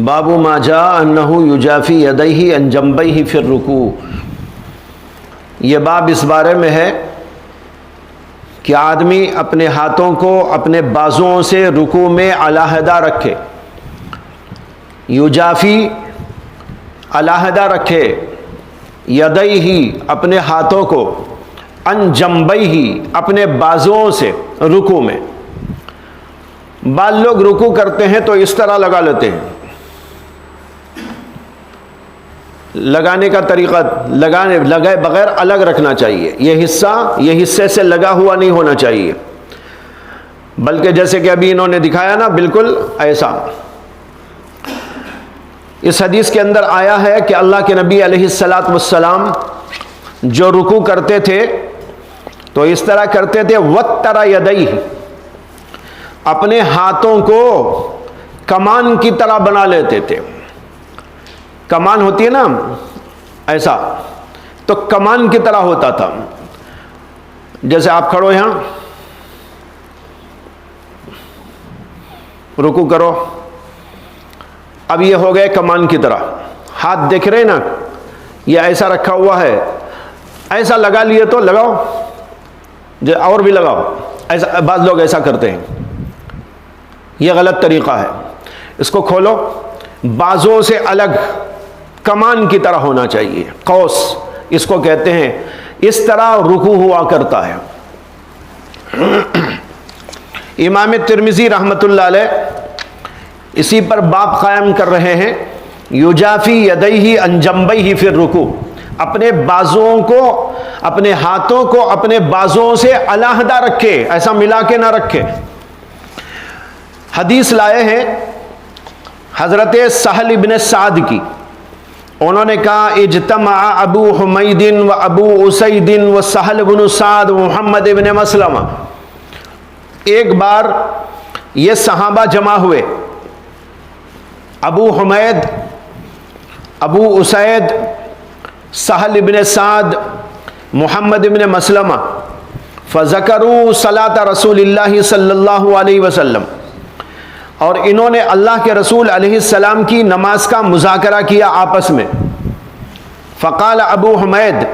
باب ما جاء انہ یجافی یدیہ عن جنبیہ فی الرکوع، یہ باب اس بارے میں ہے کہ آدمی اپنے ہاتھوں کو اپنے بازوؤں سے رکوع میں علیحدہ رکھے، یجافی علیحدہ رکھے، یدیہ اپنے ہاتھوں کو، عن جنبیہ اپنے بازوؤں سے رکوع میں۔ بعض لوگ رکوع کرتے ہیں تو اس طرح لگا لیتے ہیں، لگانے کا طریقہ لگائے بغیر الگ رکھنا چاہیے، یہ حصے سے لگا ہوا نہیں ہونا چاہیے، بلکہ جیسے کہ ابھی انہوں نے دکھایا نا بالکل ایسا۔ اس حدیث کے اندر آیا ہے کہ اللہ کے نبی علیہ الصلاۃ والسلام جو رکوع کرتے تھے تو اس طرح کرتے تھے، وَتَّرَ يَدَيْهِ، اپنے ہاتھوں کو کمان کی طرح بنا لیتے تھے۔ کمان ہوتی ہے نا ایسا، تو کمان کی طرح ہوتا تھا۔ جیسے آپ کھڑو یہاں، رکوع کرو، اب یہ ہو گئے کمان کی طرح، ہاتھ دیکھ رہے نا، یہ ایسا رکھا ہوا ہے، ایسا لگا لیے تو لگاؤ، اور بھی لگاؤ، ایسا بعض لوگ ایسا کرتے ہیں، یہ غلط طریقہ ہے۔ اس کو کھولو، بازوں سے الگ کمان کی طرح ہونا چاہیے، قوس اس کو کہتے ہیں، اس طرح رکوع ہوا کرتا ہے۔ امام ترمذی رحمۃ اللہ علیہ اسی پر باب قائم کر رہے ہیں، یجافی یدیہ عن جنبیہ فی الرکوع، اپنے بازوؤں کو، اپنے ہاتھوں کو اپنے بازوؤں سے علیحدہ رکھے، ایسا ملا کے نہ رکھے۔ حدیث لائے ہیں حضرت سہل ابن سعد کی، انہوں نے کہا اجتمع ابو حمید و ابو اسید و سہل بن سعد و محمد ابن مسلمہ، ایک بار یہ صحابہ جمع ہوئے، ابو حمید، ابو اسید، سہل ابن سعد، محمد ابن مسلمہ، فذکروا صلاۃ رسول اللہ صلی اللہ علیہ وسلم، اور انہوں نے اللہ کے رسول علیہ السلام کی نماز کا مذاکرہ کیا آپس میں۔ فقال ابو حمید،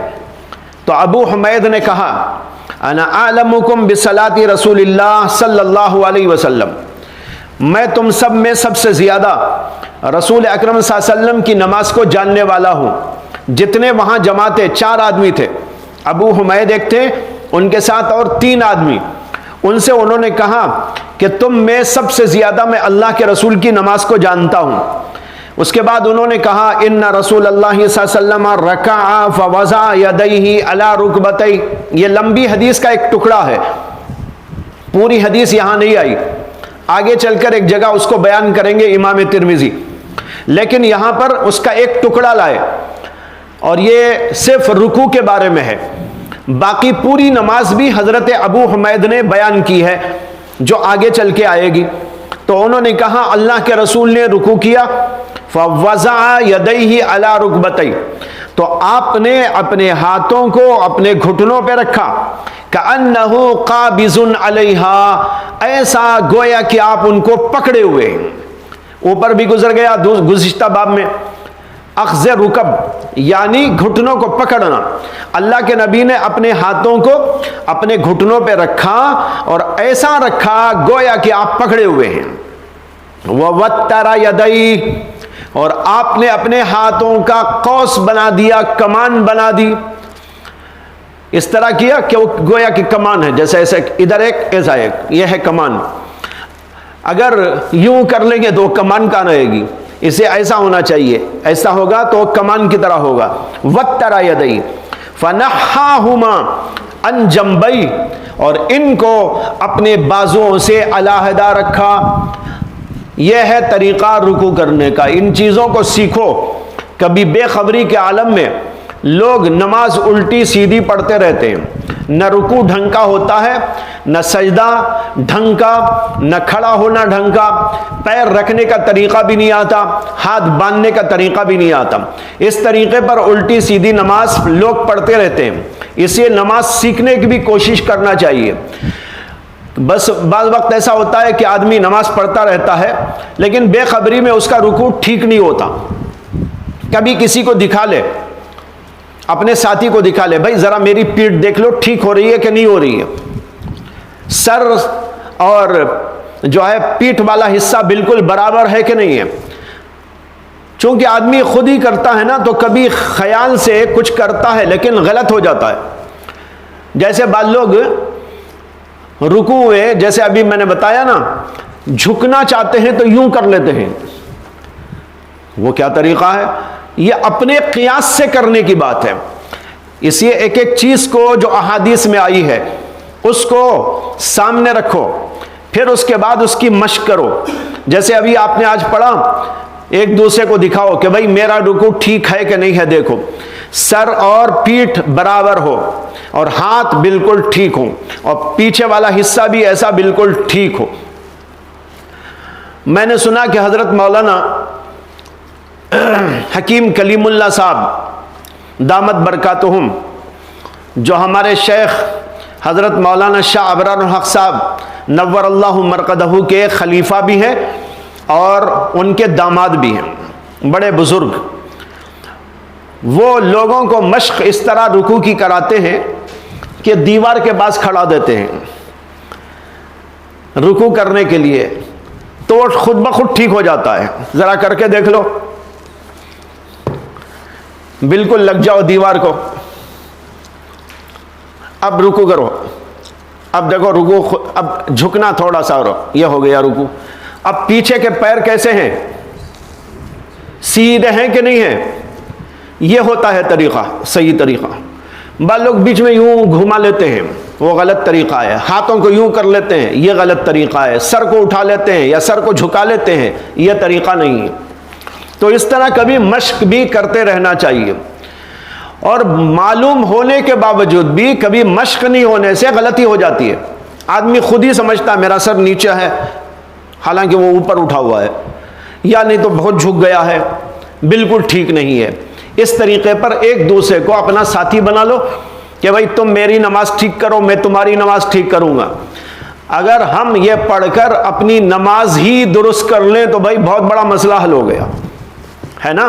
تو ابو حمید نے کہا انا اعلمکم بصلاۃ رسول اللہ صلی اللہ علیہ وسلم، میں تم سب میں سب سے زیادہ رسول اکرم صلی اللہ علیہ وسلم کی نماز کو جاننے والا ہوں۔ جتنے وہاں جمع تھے 4 آدمی تھے، ابو حمید ایک تھے، ان کے ساتھ اور 3 آدمی، ان سے انہوں نے کہا کہ تم میں سب سے زیادہ میں اللہ کے رسول کی نماز کو جانتا ہوں۔ اس کے بعد انہوں نے کہا ان رسول اللہ صلی اللہ علیہ وسلم رکع فوضع یدیہ علی رکبتیہ، یہ لمبی حدیث کا ایک ٹکڑا ہے، پوری حدیث یہاں نہیں آئی، آگے چل کر ایک جگہ اس کو بیان کریں گے امام ترمذی، لیکن یہاں پر اس کا ایک ٹکڑا لائے، اور یہ صرف رکوع کے بارے میں ہے، باقی پوری نماز بھی حضرت ابو حمید نے بیان کی ہے جو آگے چل کے آئے گی۔ تو انہوں نے کہا اللہ کے رسول نے رکوع کیا، فوضع یدیہ علی رکبتیہ، تو آپ نے اپنے ہاتھوں کو اپنے گھٹنوں پہ رکھا، کأنہ قابض علیہا، ایسا گویا کہ آپ ان کو پکڑے ہوئے ہیں۔ اوپر بھی گزر گیا گزشتہ باب میں، اخذ رکب یعنی گھٹنوں کو پکڑنا، اللہ کے نبی نے اپنے ہاتھوں کو اپنے گھٹنوں پہ رکھا اور ایسا رکھا گویا کہ آپ پکڑے ہوئے ہیں۔ وَوَتَّرَ يَدَيْهِ، اور آپ نے اپنے ہاتھوں کا قوس بنا دیا، کمان بنا دی، اس طرح کیا کہ وہ گویا کہ کمان ہے، جیسے ایسے ادھر ایک ایسا ایک، یہ ہے کمان۔ اگر یوں کر لیں گے تو کمان کہاں رہے گی، اسے ایسا ہونا چاہیے، ایسا ہوگا تو کمان کی طرح ہوگا۔ وَتَّرَ يَدَيْهِ فَنَحَّاهُمَا عَنْ جَنْبَيْهِ، اور ان کو اپنے بازوؤں سے علیحدہ رکھا۔ یہ ہے طریقہ رکوع کرنے کا، ان چیزوں کو سیکھو۔ کبھی بے خبری کے عالم میں لوگ نماز الٹی سیدھی پڑھتے رہتے ہیں، نہ رکوع ڈھنگ کا ہوتا ہے، نہ سجدہ ڈھنگ کا، نہ کھڑا ہونا ڈھنگ کا، پیر رکھنے کا طریقہ بھی نہیں آتا، ہاتھ باندھنے کا طریقہ بھی نہیں آتا، اس طریقے پر الٹی سیدھی نماز لوگ پڑھتے رہتے ہیں۔ اسے نماز سیکھنے کی بھی کوشش کرنا چاہیے۔ بس بعض وقت ایسا ہوتا ہے کہ آدمی نماز پڑھتا رہتا ہے لیکن بے خبری میں اس کا رکوع ٹھیک نہیں ہوتا. کبھی کسی کو دکھا لے, اپنے ساتھی کو دکھا لے, بھائی ذرا میری پیٹھ دیکھ لو ٹھیک ہو رہی ہے کہ نہیں ہو رہی ہے. سر اور جو ہے پیٹھ والا حصہ بالکل برابر ہے کہ نہیں ہے. چونکہ آدمی خود ہی کرتا ہے نا, تو کبھی خیال سے کچھ کرتا ہے لیکن غلط ہو جاتا ہے. جیسے بعض لوگ رکوع میں, جیسے ابھی میں نے بتایا نا, جھکنا چاہتے ہیں تو یوں کر لیتے ہیں. وہ کیا طریقہ ہے؟ یہ اپنے قیاس سے کرنے کی بات ہے. اس لیے ایک ایک چیز کو جو احادیث میں آئی ہے اس کو سامنے رکھو, پھر اس کے بعد اس کی مشق کرو. جیسے ابھی آپ نے آج پڑھا, ایک دوسرے کو دکھاؤ کہ بھائی میرا رکوع ٹھیک ہے کہ نہیں ہے, دیکھو سر اور پیٹھ برابر ہو اور ہاتھ بالکل ٹھیک ہو اور پیچھے والا حصہ بھی ایسا بالکل ٹھیک ہو. میں نے سنا کہ حضرت مولانا حکیم کلیم اللہ صاحب دامت برکاتہم, جو ہمارے شیخ حضرت مولانا شاہ ابرار الحق صاحب نور اللہ مرقدہ کے خلیفہ بھی ہیں اور ان کے داماد بھی ہیں, بڑے بزرگ. وہ لوگوں کو مشق اس طرح رکوع کی کراتے ہیں کہ دیوار کے پاس کھڑا دیتے ہیں رکوع کرنے کے لیے, تو وہ خود بخود ٹھیک ہو جاتا ہے. ذرا کر کے دیکھ لو, بالکل لگ جاؤ دیوار کو. اب رکوع کرو, اب دیکھو رکوع, اب جھکنا تھوڑا سا اور یہ ہو گیا رکوع. اب پیچھے کے پیر کیسے ہیں, سیدھے ہیں کہ نہیں ہیں؟ یہ ہوتا ہے طریقہ, صحیح طریقہ. بعض لوگ بیچ میں یوں گھما لیتے ہیں, وہ غلط طریقہ ہے. ہاتھوں کو یوں کر لیتے ہیں, یہ غلط طریقہ ہے. سر کو اٹھا لیتے ہیں یا سر کو جھکا لیتے ہیں, یہ طریقہ نہیں ہے. تو اس طرح کبھی مشق بھی کرتے رہنا چاہیے. اور معلوم ہونے کے باوجود بھی کبھی مشق نہیں ہونے سے غلطی ہو جاتی ہے. آدمی خود ہی سمجھتا ہے میرا سر نیچے ہے, حالانکہ وہ اوپر اٹھا ہوا ہے, یا نہیں تو بہت جھک گیا ہے, بالکل ٹھیک نہیں ہے. اس طریقے پر ایک دوسرے کو اپنا ساتھی بنا لو کہ بھائی تم میری نماز ٹھیک کرو, میں تمہاری نماز ٹھیک کروں گا. اگر ہم یہ پڑھ کر اپنی نماز ہی درست کر لیں تو بھائی بہت بڑا مسئلہ حل ہو گیا ہے نا.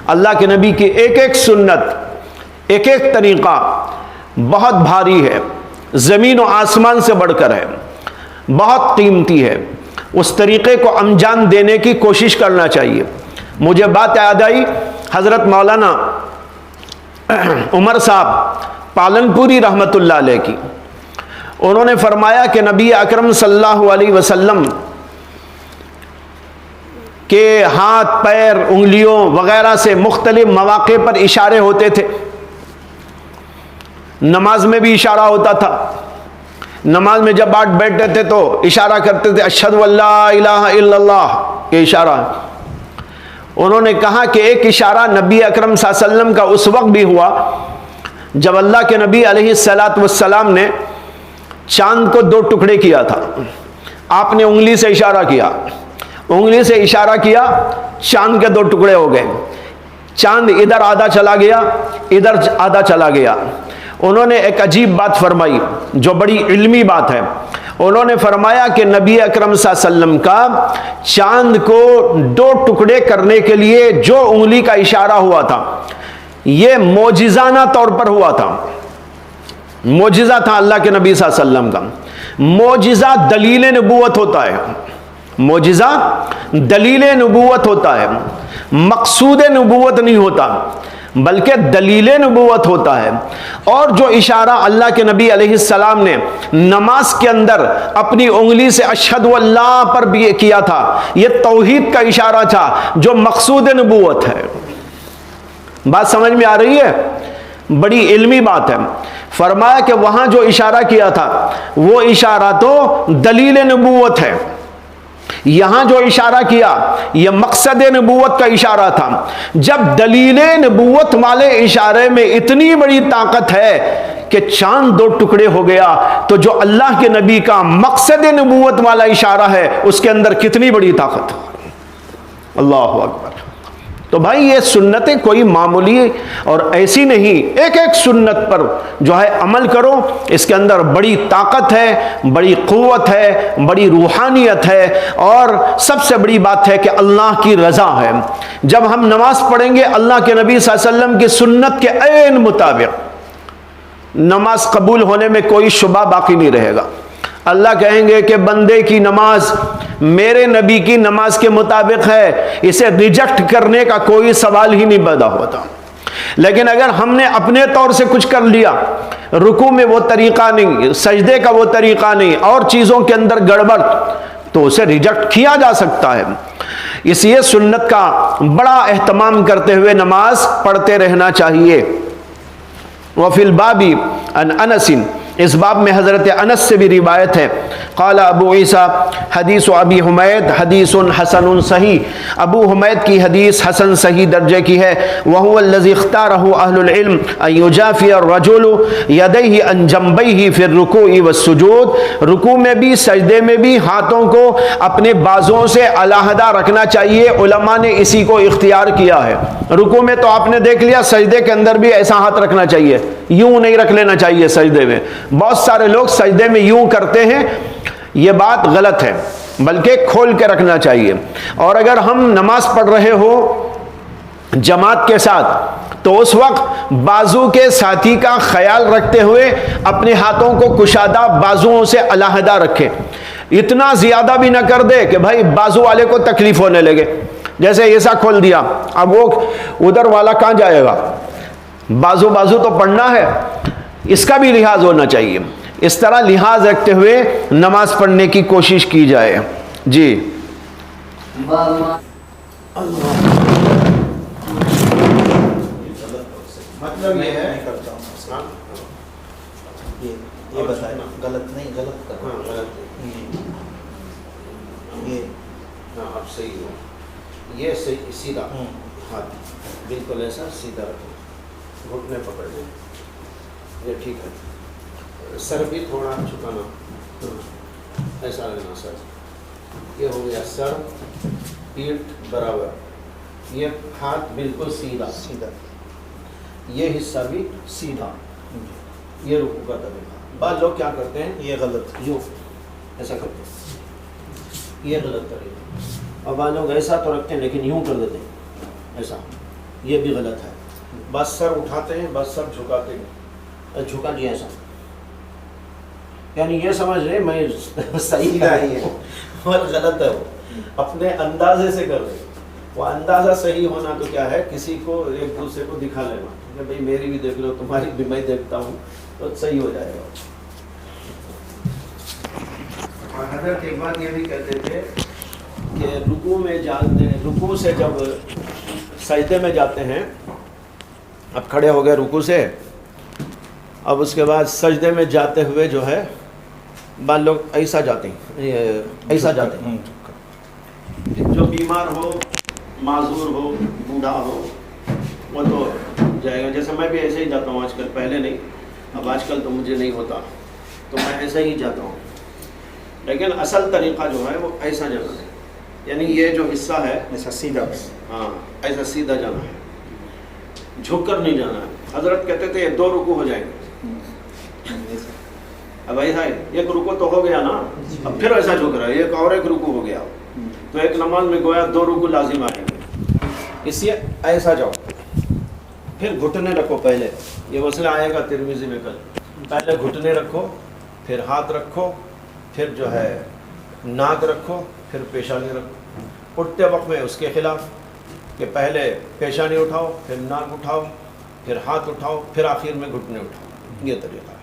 اللہ کے نبی کی ایک ایک سنت, ایک ایک طریقہ بہت بھاری ہے, زمین و آسمان سے بڑھ کر ہے, بہت قیمتی ہے. اس طریقے کو انجام دینے کی کوشش کرنا چاہیے. مجھے بات یاد آئی حضرت مولانا عمر صاحب پالن پوری رحمت اللہ علیہ کی. انہوں نے فرمایا کہ نبی اکرم صلی اللہ علیہ وسلم کے ہاتھ, پیر, انگلیوں وغیرہ سے مختلف مواقع پر اشارے ہوتے تھے. نماز میں بھی اشارہ ہوتا تھا. نماز میں جب بیٹھتے تھے تو اشارہ کرتے تھے اشہد ان لا الہ الا اللہ, یہ اشارہ. انہوں نے کہا کہ ایک اشارہ نبی اکرم صلی اللہ علیہ وسلم کا اس وقت بھی ہوا جب اللہ کے نبی علیہ الصلاۃ والسلام نے چاند کو 2 ٹکڑے کیا تھا. آپ نے انگلی سے اشارہ کیا, انگلی سے اشارہ کیا, چاند کے 2 ٹکڑے ہو گئے. چاند ادھر آدھا چلا گیا, ادھر آدھا چلا گیا. انہوں نے ایک عجیب بات فرمائی جو بڑی علمی بات ہے. انہوں نے فرمایا کہ نبی اکرم صلی اللہ علیہ وسلم کا چاند کو 2 ٹکڑے کرنے کے لیے جو انگلی کا اشارہ ہوا تھا یہ معجزانہ طور پر ہوا تھا. معجزہ تھا اللہ کے نبی صلی اللہ علیہ وسلم کا. معجزہ دلیل نبوت ہوتا ہے, معجزہ دلیل نبوت ہوتا ہے, مقصود نبوت نہیں ہوتا بلکہ دلیل نبوت ہوتا ہے. اور جو اشارہ اللہ کے نبی علیہ السلام نے نماز کے اندر اپنی انگلی سے اشہد اللہ پر بھی کیا تھا, یہ توحید کا اشارہ تھا جو مقصود نبوت ہے. بات سمجھ میں آ رہی ہے؟ بڑی علمی بات ہے. فرمایا کہ وہاں جو اشارہ کیا تھا وہ اشارہ تو دلیل نبوت ہے, یہاں جو اشارہ کیا یہ مقصد نبوت کا اشارہ تھا. جب دلیل نبوت والے اشارے میں اتنی بڑی طاقت ہے کہ چاند 2 ٹکڑے ہو گیا, تو جو اللہ کے نبی کا مقصد نبوت والا اشارہ ہے اس کے اندر کتنی بڑی طاقت. اللہ اکبر. تو بھائی یہ سنتیں کوئی معمولی اور ایسی نہیں، ایک ایک سنت پر جو ہے عمل کرو، اس کے اندر بڑی طاقت ہے، بڑی قوت ہے، بڑی روحانیت ہے، اور سب سے بڑی بات ہے کہ اللہ کی رضا ہے۔ جب ہم نماز پڑھیں گے اللہ کے نبی صلی اللہ علیہ وسلم کی سنت کے عین مطابق، نماز قبول ہونے میں کوئی شبہ باقی نہیں رہے گا۔ اللہ کہیں گے کہ بندے کی نماز میرے نبی کی نماز کے مطابق ہے، اسے ریجیکٹ کرنے کا کوئی سوال ہی نہیں پیدا ہوتا۔ لیکن اگر ہم نے اپنے طور سے کچھ کر لیا، رکوع میں وہ طریقہ نہیں، سجدے کا وہ طریقہ نہیں، اور چیزوں کے اندر گڑبڑ، تو اسے ریجیکٹ کیا جا سکتا ہے۔ اس لیے سنت کا بڑا اہتمام کرتے ہوئے نماز پڑھتے رہنا چاہیے۔ وفی الباب عن انس، اس باب میں حضرت انس سے بھی روایت ہے، قال ابو عیسیٰ حدیث ابی حمید حدیث حسن صحیح، ابو حمید کی حدیث حسن صحیح درجے کی ہے۔ وهو الذي اختاره اهل العلم ان يجافي الرجل يديه عن جنبيه في الركوع والسجود، رکوع میں بھی سجدے میں بھی ہاتھوں کو اپنے بازوں سے علیحدہ رکھنا چاہیے۔ علماء نے اسی کو اختیار کیا ہے۔ رکوع میں تو آپ نے دیکھ لیا، سجدے کے اندر بھی ایسا ہاتھ رکھنا چاہیے، یوں نہیں رکھ لینا چاہیے سجدے میں۔ بہت سارے لوگ سجدے میں یوں کرتے ہیں، یہ بات غلط ہے، بلکہ کھول کے رکھنا چاہیے۔ اور اگر ہم نماز پڑھ رہے ہو جماعت کے ساتھ، تو اس وقت بازو کے ساتھی کا خیال رکھتے ہوئے اپنے ہاتھوں کو کشادہ بازوؤں سے علیحدہ رکھے۔ اتنا زیادہ بھی نہ کر دے کہ بھائی بازو والے کو تکلیف ہونے لگے، جیسے ایسا کھول دیا، اب وہ ادھر والا کہاں جائے گا؟ بازو تو پڑھنا ہے، اس کا بھی لحاظ ہونا چاہیے۔ اس طرح لحاظ رکھتے ہوئے نماز پڑھنے کی کوشش کی جائے۔ جی مطلب یہ ہے، یہ بتائیں غلط نہیں، غلط کرنا، غلط یہ ہاں اب صحیح ہو، یہ صحیح سیدھا ہاتھ بالکل ایسا سیدھا رکھو، گھٹنے پکڑ لیں، یہ ٹھیک ہے۔ سر بھی تھوڑا جھکانا، ایسا رہنا سر، یہ ہو گیا سر، پیٹھ برابر، یہ ہاتھ بالکل سیدھا سیدھا، یہ حصہ بھی سیدھا، یہ رکوع کا طریقہ۔ بعض لوگ کیا کرتے ہیں، یہ غلط، یوں ایسا کرتے ہیں، یہ غلط طریقہ۔ اور بعض لوگ ایسا تو رکھتے ہیں لیکن یوں کر دیتے ہیں، ایسا، یہ بھی غلط ہے۔ بس سر اٹھاتے ہیں، بس سر جھکاتے ہیں، جھکا دیا ایسا، یعنی یہ سمجھ رہے میں صحیح نہیں ہے اور غلط ہے، وہ اپنے اندازے سے کر رہے ہیں۔ وہ اندازہ صحیح ہونا تو کیا ہے، کسی کو ایک دوسرے کو دکھا لینا کہ بھئی میری بھی دیکھ لو، تمہاری بھی میں دیکھتا ہوں، تو صحیح ہو جائے گا۔ اور حضرت ایک بات یہ بھی کہتے تھے کہ رکوع میں جاتے ہیں، رکوع سے جب سجدے میں جاتے ہیں، اب کھڑے ہو گئے رکوع سے، اب اس کے بعد سجدے میں جاتے ہوئے جو ہے بعض لوگ ایسا جاتے ہیں، ایسا جاتے ہیں، جو بیمار ہو، معذور ہو، بوڑھا ہو، وہ تو جائے گا۔ جیسے میں بھی ایسے ہی جاتا ہوں آج کل، پہلے نہیں، اب آج کل تو مجھے نہیں ہوتا، تو میں ایسے ہی جاتا ہوں۔ لیکن اصل طریقہ جو ہے وہ ایسا جانا ہے، یعنی یہ جو حصہ ہے ایسا سیدھا، ہاں ایسا سیدھا جانا ہے، جھک کر نہیں جانا ہے۔ حضرت کہتے تھے یہ 2 رکوع ہو جائیں گے، اب ایسا ہے، ایک رکوع تو ہو گیا نا، اب پھر ایسا جھک رہا ہے، ایک اور ایک رکوع ہو گیا، تو ایک نماز میں گویا 2 رکوع لازم آئیں گے۔ اس لیے ایسا جاؤ، پھر گھٹنے رکھو، پہلے یہ مسئلہ آئے گا ترمذی میں کل، پہلے گھٹنے رکھو، پھر ہاتھ رکھو، پھر جو ہے ناک رکھو، پھر پیشانی رکھو۔ اٹھتے وقت میں اس کے خلاف کہ پہلے پیشانی اٹھاؤ، پھر ناک اٹھاؤ، پھر ہاتھ اٹھاؤ، پھر آخر میں گھٹنے اٹھاؤ، یہ طریقہ ہے۔